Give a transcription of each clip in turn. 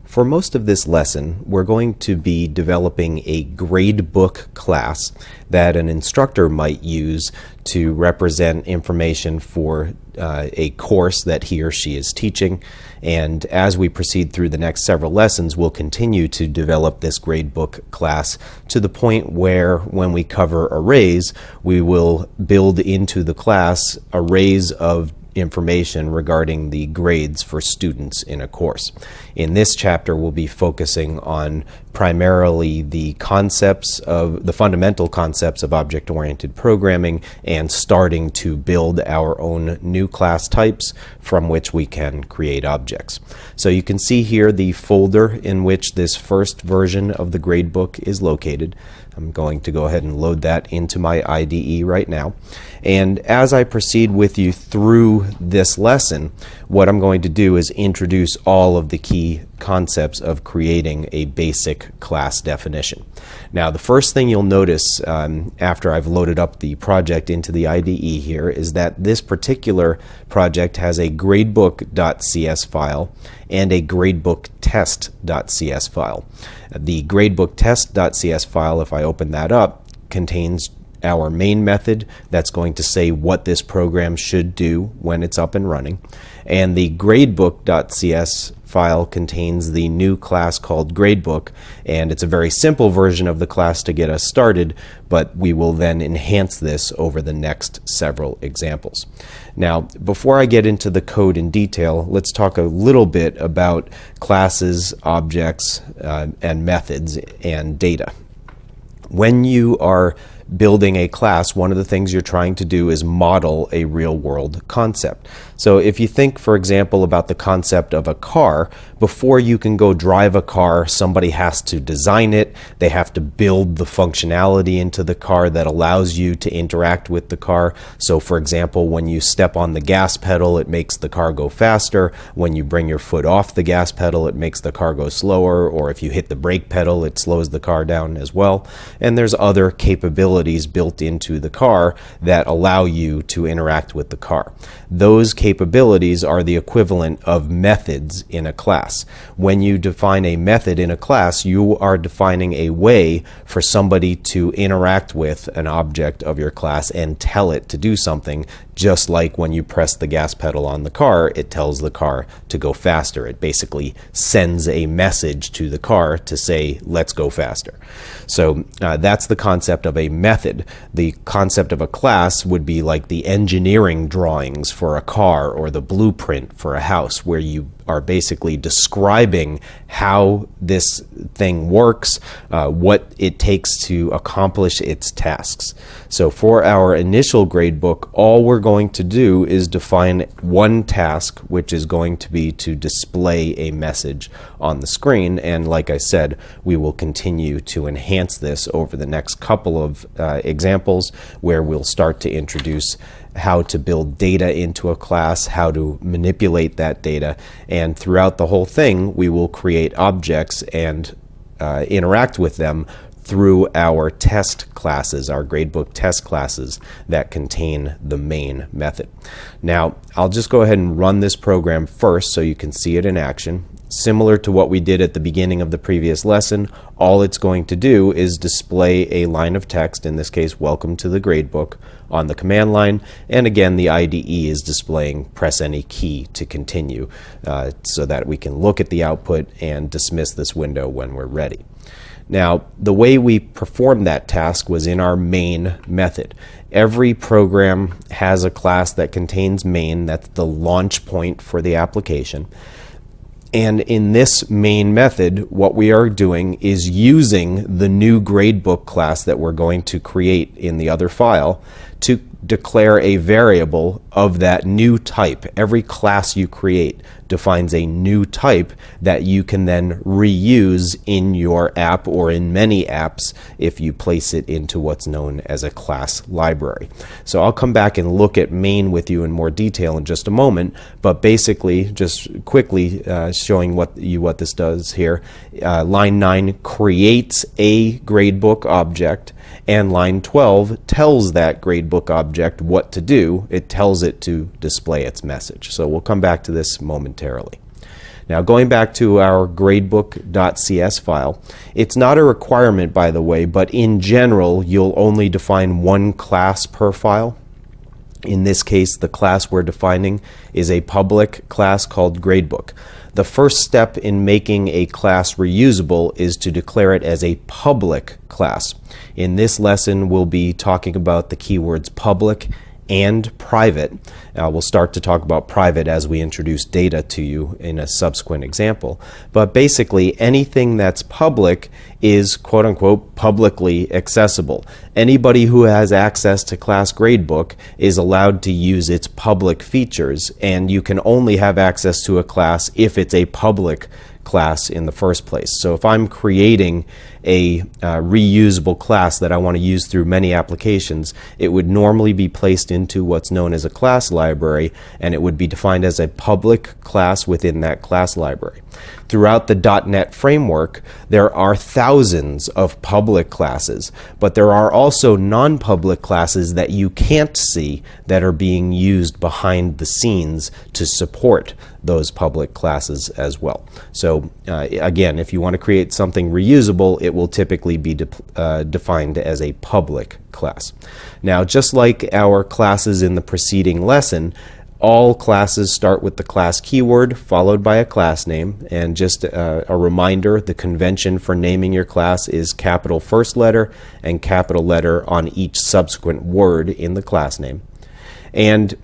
For most of this lesson, we're going to be developing a gradebook class that an instructor might use to represent information for a course that he or she is teaching. And as we proceed through the next several lessons, we'll continue to develop this gradebook class to the point where when we cover arrays, we will build into the class arrays of information regarding the grades for students in a course. In this chapter, we'll be focusing on primarily the fundamental concepts of object-oriented programming and starting to build our own new class types from which we can create objects. So you can see here the folder in which this first version of the gradebook is located. I'm going to go ahead and load that into my IDE right now. And as I proceed with you through this lesson, what I'm going to do is introduce all of the key concepts of creating a basic class definition. Now, the first thing you'll notice after I've loaded up the project into the IDE here is that this particular project has a gradebook.cs file and a gradebook.test.cs file. The gradebook.test.cs file, if I open that up, contains our main method that's going to say what this program should do when it's up and running. And the gradebook.cs file contains the new class called gradebook, and it's a very simple version of the class to get us started, but we will then enhance this over the next several examples. Now, before I get into the code in detail, let's talk a little bit about classes, objects, and methods and data. When you are building a class, one of the things you're trying to do is model a real-world concept. So if you think, for example, about the concept of a car, before you can go drive a car, somebody has to design it. They have to build the functionality into the car that allows you to interact with the car. So for example, when you step on the gas pedal, it makes the car go faster. When you bring your foot off the gas pedal, it makes the car go slower. Or if you hit the brake pedal, it slows the car down as well. And there's other capabilities built into the car that allow you to interact with the car. Those capabilities are the equivalent of methods in a class. When you define a method in a class, you are defining a way for somebody to interact with an object of your class and tell it to do something, just like when you press the gas pedal on the car, it tells the car to go faster. It basically sends a message to the car to say, let's go faster. So that's the concept of a method. The concept of a class would be like the engineering drawings for a car or the blueprint for a house, where you are basically describing how this thing works, what it takes to accomplish its tasks. So for our initial gradebook, all we're going to do is define one task, which is going to be to display a message on the screen. And like I said, we will continue to enhance this over the next couple of examples, where we'll start to introduce how to build data into a class, how to manipulate that data, and throughout the whole thing we will create objects and interact with them through our test classes, our gradebook test classes that contain the main method. Now, I'll just go ahead and run this program first so you can see it in action. Similar to what we did at the beginning of the previous lesson, all it's going to do is display a line of text, in this case, welcome to the gradebook, on the command line. And again, the IDE is displaying press any key to continue so that we can look at the output and dismiss this window when we're ready. Now, the way we performed that task was in our main method. Every program has a class that contains main. That's the launch point for the application. And in this main method, what we are doing is using the new gradebook class that we're going to create in the other file to declare a variable of that new type. Every class you create defines a new type that you can then reuse in your app or in many apps if you place it into what's known as a class library. So I'll come back and look at main with you in more detail in just a moment, but basically just quickly showing what this does here. Line 9 creates a gradebook object, and line 12 tells that gradebook object what to do. It tells it to display its message. So we'll come back to this momentarily. Now, going back to our gradebook.cs file, it's not a requirement, by the way, but in general, you'll only define one class per file. In this case, the class we're defining is a public class called gradebook. The first step in making a class reusable is to declare it as a public class. In this lesson, we'll be talking about the keywords public and private. We'll start to talk about private as we introduce data to you in a subsequent example. But basically, anything that's public is quote-unquote publicly accessible. Anybody who has access to class gradebook is allowed to use its public features, and you can only have access to a class if it's a public class in the first place. So if I'm creating a reusable class that I want to use through many applications, it would normally be placed into what's known as a class library, and it would be defined as a public class within that class library. Throughout the .NET framework, there are thousands of public classes, but there are also non-public classes that you can't see that are being used behind the scenes to support those public classes as well. So again, if you want to create something reusable, it will typically be defined as a public class. Now, just like our classes in the preceding lesson, all classes start with the class keyword followed by a class name, and just a reminder, the convention for naming your class is capital first letter and capital letter on each subsequent word in the class name. And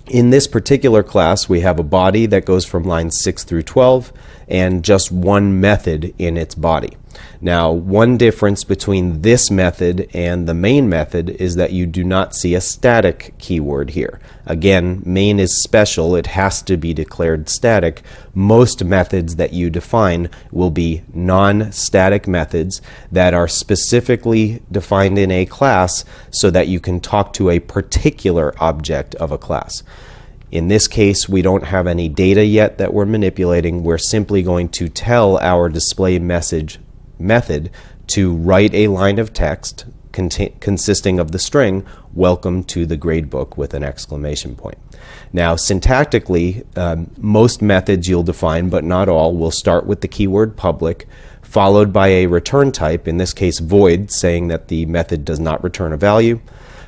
in this particular class, we have a body that goes from lines 6 through 12 and just one method in its body. Now, one difference between this method and the main method is that you do not see a static keyword here. Again, main is special. It has to be declared static. Most methods that you define will be non-static methods that are specifically defined in a class so that you can talk to a particular object of a class. In this case, we don't have any data yet that we're manipulating. We're simply going to tell our display message method to write a line of text consisting of the string "Welcome to the gradebook" with an exclamation point. Now, syntactically, most methods you'll define, but not all, will start with the keyword public, followed by a return type, in this case void, saying that the method does not return a value,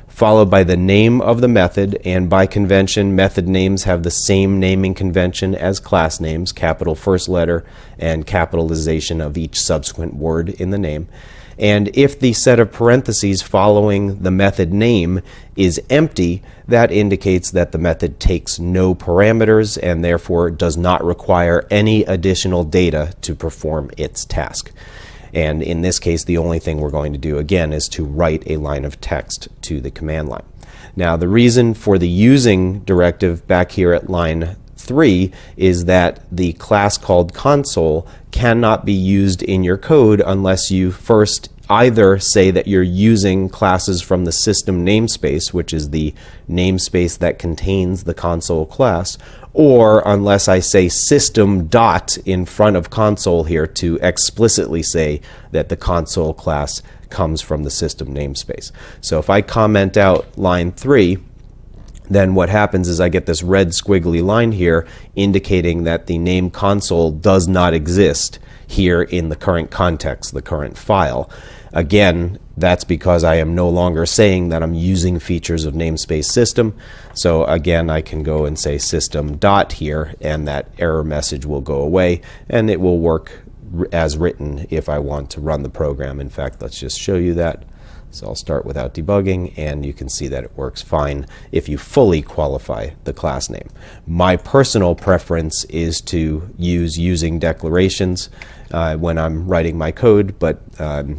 followed by the name of the method, and by convention, method names have the same naming convention as class names, capital first letter and capitalization of each subsequent word in the name. And if the set of parentheses following the method name is empty, that indicates that the method takes no parameters and therefore does not require any additional data to perform its task. And in this case, the only thing we're going to do, again, is to write a line of text to the command line. Now, the reason for the using directive back here at line 3 is that the class called console cannot be used in your code unless you first either say that you're using classes from the system namespace, which is the namespace that contains the console class, or unless I say system dot in front of console here to explicitly say that the console class comes from the system namespace. So if I comment out line 3, then what happens is I get this red squiggly line here indicating that the name console does not exist here in the current context, the current file. Again, that's because I am no longer saying that I'm using features of namespace system. So again, I can go and say system dot here, and that error message will go away, and it will work as written if I want to run the program. In fact, let's just show you that. So I'll start without debugging, and you can see that it works fine if you fully qualify the class name. My personal preference is to use using declarations when I'm writing my code, but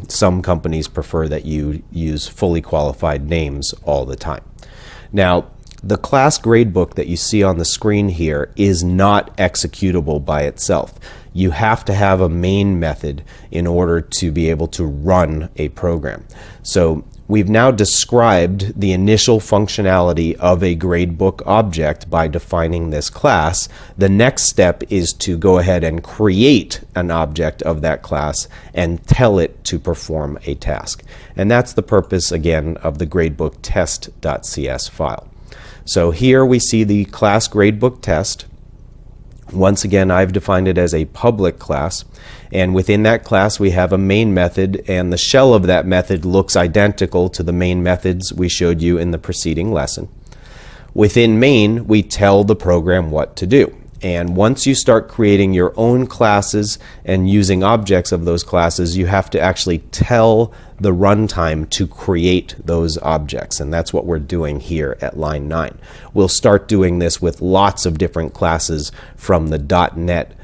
some companies prefer that you use fully qualified names all the time. Now, the class gradebook that you see on the screen here is not executable by itself. You have to have a main method in order to be able to run a program. So we've now described the initial functionality of a gradebook object by defining this class. The next step is to go ahead and create an object of that class and tell it to perform a task. And that's the purpose, again, of the gradebook test.cs file. So here we see the class gradebook test. Once again, I've defined it as a public class, and within that class we have a main method, and the shell of that method looks identical to the main methods we showed you in the preceding lesson. Within main, we tell the program what to do. And once you start creating your own classes and using objects of those classes, you have to actually tell the runtime to create those objects. And that's what we're doing here at line 9. We'll start doing this with lots of different classes from the .NET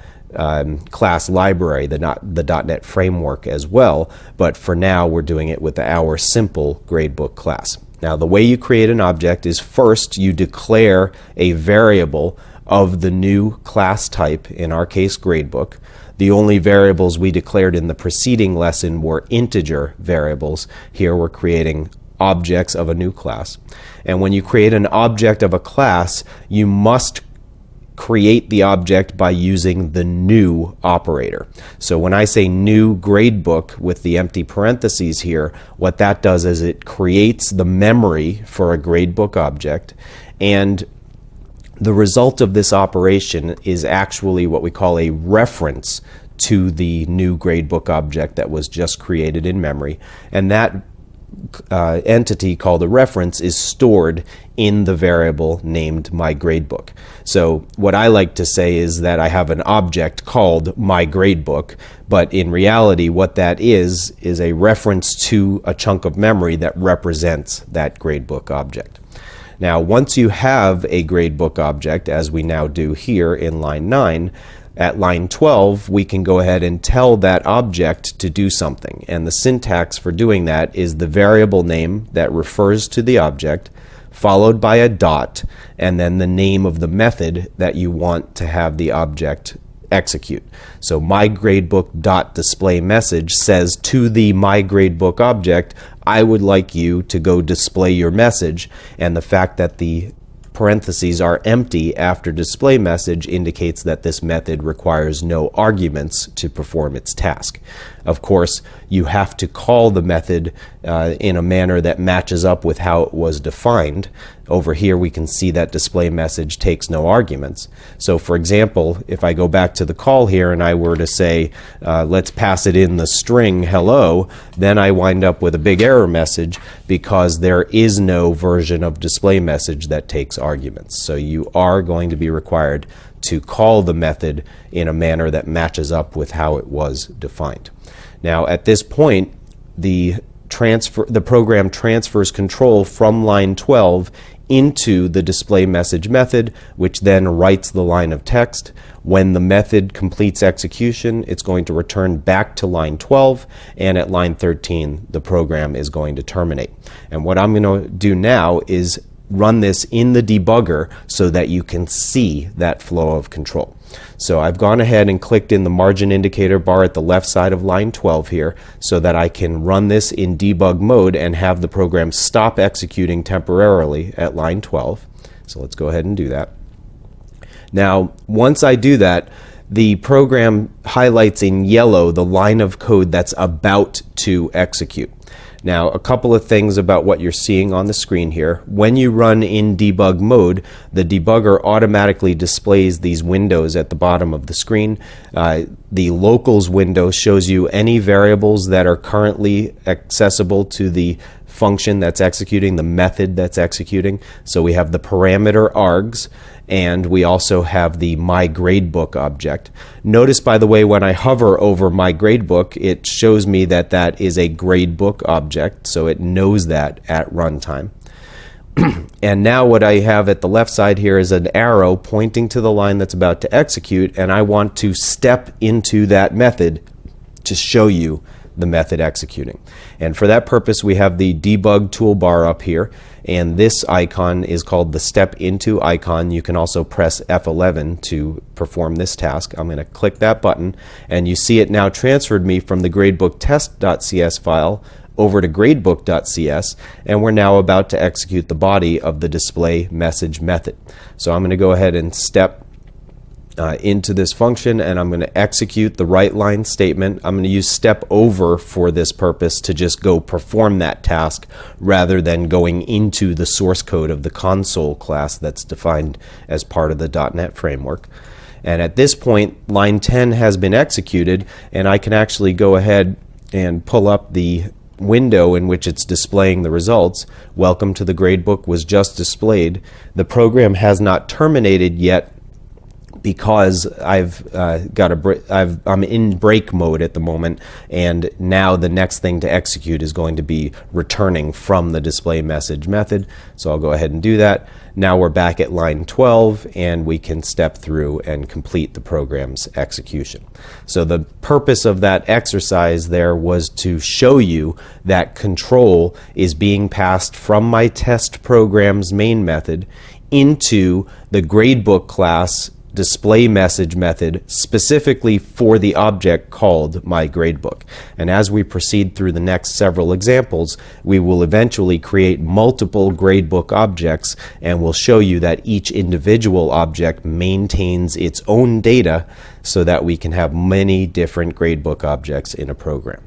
class library, the .NET framework as well. But for now, we're doing it with our simple gradebook class. Now, the way you create an object is first you declare a variable of the new class type, in our case gradebook. The only variables we declared in the preceding lesson were integer variables. Here we're creating objects of a new class. And when you create an object of a class, you must create the object by using the new operator. So when I say new gradebook with the empty parentheses here, what that does is it creates the memory for a gradebook object, and the result of this operation is actually what we call a reference to the new gradebook object that was just created in memory, and that entity called a reference is stored in the variable named myGradebook. So what I like to say is that I have an object called myGradebook, but in reality what that is a reference to a chunk of memory that represents that gradebook object. Now, once you have a gradebook object, as we now do here in line 9, at line 12, we can go ahead and tell that object to do something. And the syntax for doing that is the variable name that refers to the object, followed by a dot, and then the name of the method that you want to have the object execute. So myGradebook.displayMessage says to the myGradebook object, I would like you to go display your message, and the fact that the parentheses are empty after display message indicates that this method requires no arguments to perform its task. Of course, you have to call the method in a manner that matches up with how it was defined. Over here we can see that display message takes no arguments. So for example, if I go back to the call here and I were to say let's pass it in the string hello, then I wind up with a big error message because there is no version of display message that takes arguments. So you are going to be required to call the method in a manner that matches up with how it was defined. Now at this point, the program transfers control from line 12 into the display message method, which then writes the line of text. When the method completes execution, it's going to return back to line 12, and at line 13 the program is going to terminate. And what I'm going to do now is run this in the debugger so that you can see that flow of control. So I've gone ahead and clicked in the margin indicator bar at the left side of line 12 here so that I can run this in debug mode and have the program stop executing temporarily at line 12. So let's go ahead and do that. Now, once I do that, the program highlights in yellow the line of code that's about to execute. Now, a couple of things about what you're seeing on the screen here. When you run in debug mode, the debugger automatically displays these windows at the bottom of the screen. The locals window shows you any variables that are currently accessible to the function that's executing, the method that's executing. So we have the parameter args, and we also have the myGradebook object. Notice, by the way, when I hover over myGradebook, it shows me that that is a gradebook object, so it knows that at runtime. And now what I have at the left side here is an arrow pointing to the line that's about to execute, and I want to step into that method to show you the method executing. And for that purpose, we have the debug toolbar up here, and this icon is called the step into icon. You can also press F11 to perform this task. I'm going to click that button, and you see it now transferred me from the gradebook test.cs file over to gradebook.cs, and we're now about to execute the body of the display message method. So I'm going to go ahead and step into this function, and I'm going to execute the write line statement. I'm going to use step over for this purpose to just go perform that task rather than going into the source code of the console class that's defined as part of the .NET framework. And at this point, line 10 has been executed, and I can actually go ahead and pull up the window in which it's displaying the results. Welcome to the gradebook was just displayed. The program has not terminated yet because I'm in break mode at the moment, and now the next thing to execute is going to be returning from the display message method. So I'll go ahead and do that. Now we're back at line 12, and we can step through and complete the program's execution. So the purpose of that exercise there was to show you that control is being passed from my test program's main method into the gradebook class display message method specifically for the object called my gradebook. And as we proceed through the next several examples, we will eventually create multiple gradebook objects, and we'll show you that each individual object maintains its own data so that we can have many different gradebook objects in a program.